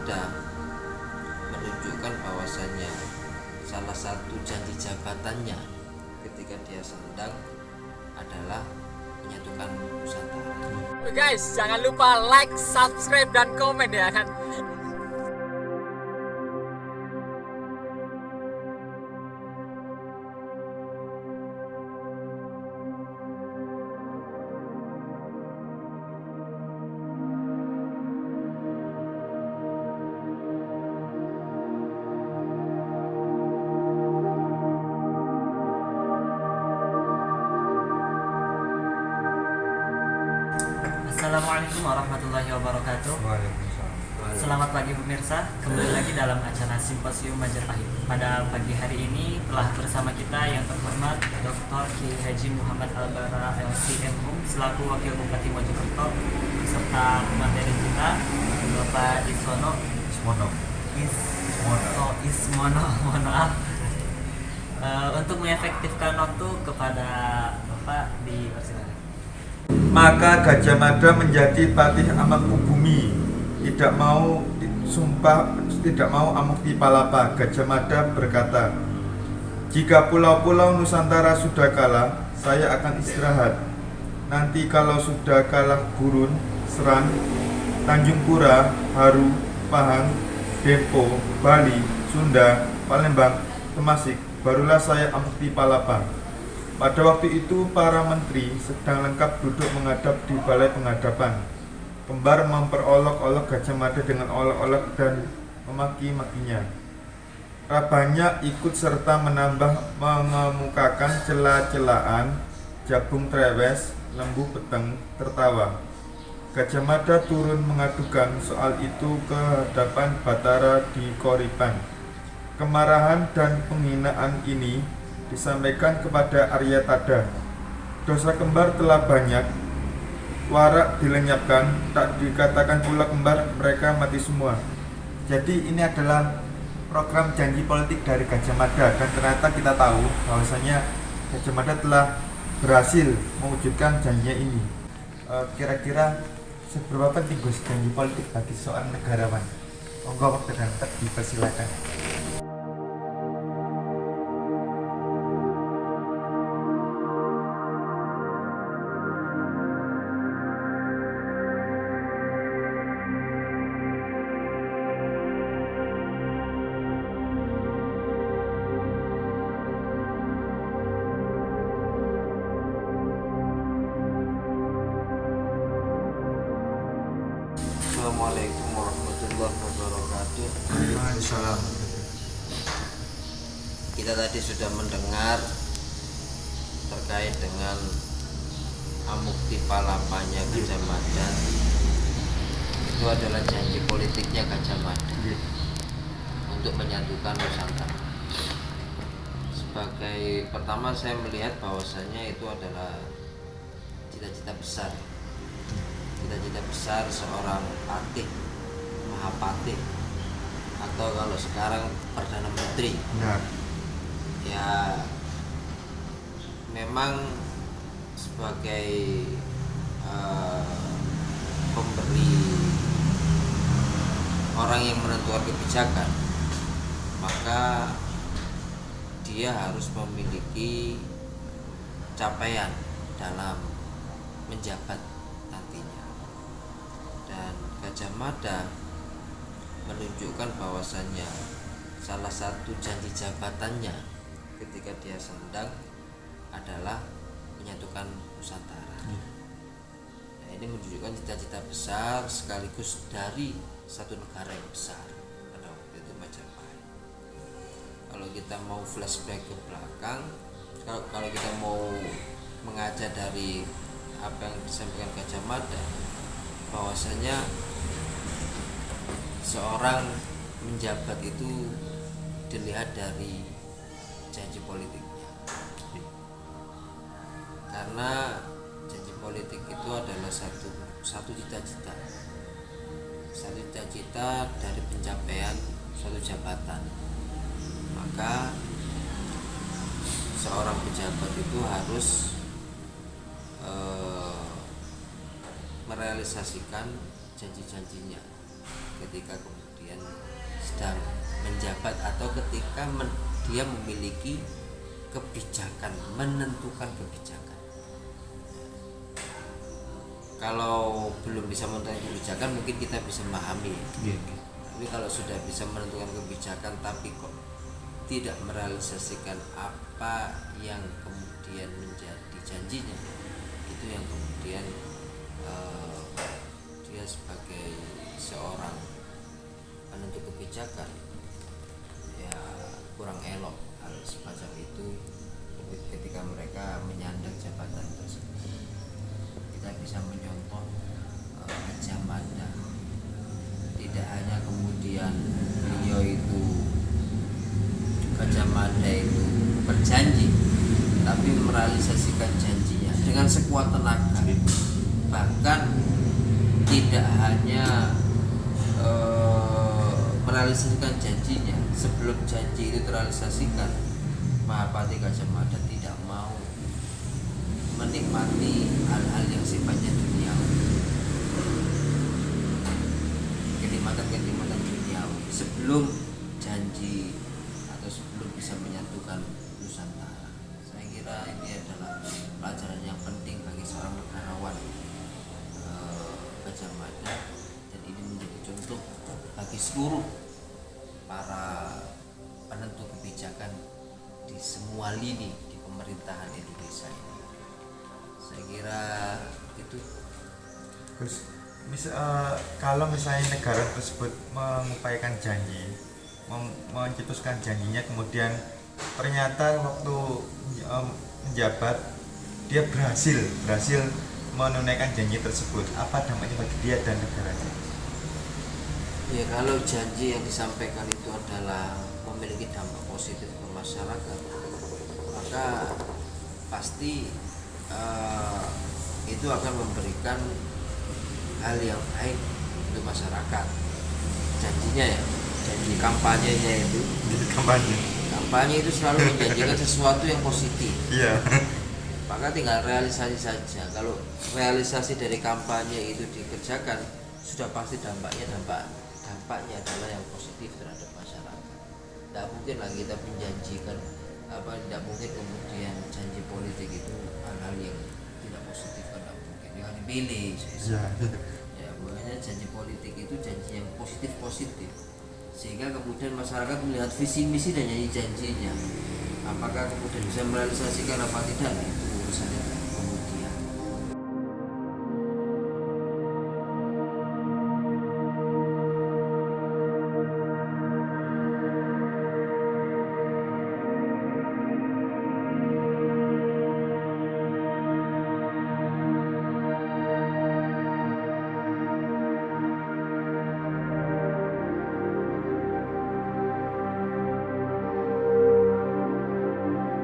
Mada menunjukkan bahwasannya salah satu janji jabatannya ketika dia sandang adalah menyatukan Nusantara. Guys, jangan lupa like, subscribe, dan komen ya kan. Assalamualaikum warahmatullahi wabarakatuh. Selamat pagi pemirsa, kembali lagi dalam acara Simposium Majapahit. Pada pagi hari ini telah bersama kita yang terhormat Dr. Kiai Haji Muhammad Albara LC.M.Hum selaku Wakil Bupati Mojokerto serta materi kita Bapak Ismono, mohon maaf. Untuk mengefektifkan waktu kepada Bapak dipersilakan. Maka Gajah Mada menjadi patih amangku bumi, tidak mau amukti palapa. Gajah Mada berkata, jika pulau-pulau Nusantara sudah kalah, saya akan istirahat. Nanti kalau sudah kalah Gurun, Seran, Tanjung Pura, Haru, Pahang, Dempo, Bali, Sunda, Palembang, Temasik, barulah saya amukti palapa. Pada waktu itu para menteri sedang lengkap duduk menghadap di balai pengadapan. Kembar memperolok-olok Gajah Mada dengan olok-olok dan memaki-makinya. Rabanya ikut serta mengemukakan cela-celaan. Jabung trewes, lembu peteng tertawa. Gajah Mada turun mengadukan soal itu ke hadapan Batara di Koripan. Kemarahan dan penghinaan ini disampaikan kepada Arya Tada. Dosa kembar telah banyak, warak dilenyapkan, tak dikatakan pula kembar, mereka mati semua. Jadi ini adalah program janji politik dari Gajah Mada, dan ternyata kita tahu bahwasanya Gajah Mada telah berhasil mewujudkan janjinya ini. Kira-kira seberapa penting Gus janji politik bagi seorang negarawan? Monggo waktu dan tempat dipersilakan. Assalamualaikum warahmatullahi wabarakatuh. Kita tadi sudah mendengar terkait dengan amukti palapanya Gajah Mada. Itu adalah janji politiknya Gajah Mada untuk menyatukan Nusantara. Sebagai pertama saya melihat bahwasanya itu adalah cita-cita besar. Cita-cita besar seorang patih, mahapatih, atau kalau sekarang Perdana Menteri. Benar. Ya memang sebagai pemberi, orang yang menentukan kebijakan, maka dia harus memiliki capaian dalam menjabat nantinya. Dan Gajah Mada menunjukkan bahwasannya salah satu janji jabatannya ketika dia sandang adalah menyatukan Nusantara. Nah, ini menunjukkan cita-cita besar sekaligus dari satu negara yang besar pada waktu itu Majapahit. Kalau kita mau flashback ke belakang, kalau kita mau mengajar dari apa yang disampaikan Gajah Mada, bahwasanya seorang menjabat itu dilihat dari janji politiknya. Karena janji politik itu adalah satu cita-cita dari pencapaian suatu jabatan. Maka seorang pejabat itu harus merealisasikan janji-janjinya ketika kemudian kemudian sedang menjabat atau ketika dia memiliki kebijakan, menentukan kebijakan. Kalau belum bisa menentukan kebijakan mungkin kita bisa memahami, tapi kalau sudah bisa menentukan kebijakan tapi kok tidak merealisasikan apa yang kemudian menjadi janjinya, itu yang kemudian dia sebagai seorang penentu kebijakan ya kurang elok hal semacam itu ketika mereka menyandang jabatan tersebut. Kita bisa menyontoh Gajah Mada, tidak hanya kemudian beliau itu Gajah Mada itu berjanji, tapi merealisasikan janjinya dengan sekuat tenaga. Bahkan tidak hanya merealisasikan janjinya, sebelum janji itu terrealisasikan, Mahapati Gajah Mada tidak mau menikmati hal-hal yang sifatnya duniawi, kenikmatan duniawi sebelum janji atau sebelum bisa menyatukan Nusantara. Saya kira ini adalah pelajaran yang penting bagi seorang negarawan Gajah Mada, dan ini menjadi contoh bagi seluruh para penentu kebijakan di semua lini di pemerintahan Indonesia ini. Saya kira itu. Kalau misalnya negara tersebut mengupayakan janji, mencetuskan janjinya, kemudian ternyata waktu menjabat dia berhasil menunaikan janji tersebut, apa dampaknya bagi dia dan negaranya? Ya, kalau janji yang disampaikan itu adalah memiliki dampak positif ke masyarakat, maka pasti itu akan memberikan hal yang baik untuk masyarakat. Janjinya ya, janji kampanyenya itu. Kampanye itu selalu menjanjikan sesuatu yang positif. Iya. Maka tinggal realisasi saja. Kalau realisasi dari kampanye itu dikerjakan, sudah pasti dampaknya adalah yang positif terhadap masyarakat. Tidak mungkin lagi kita menjanjikan tidak mungkin kemudian janji politik itu hal-hal yang tidak positif, kan tidak mungkin. Yang dipilih. Ya, makanya janji politik itu janji yang positif, sehingga kemudian masyarakat melihat visi misi dan janjinya. Apakah kemudian bisa merealisasikan apa tidak, itu urusannya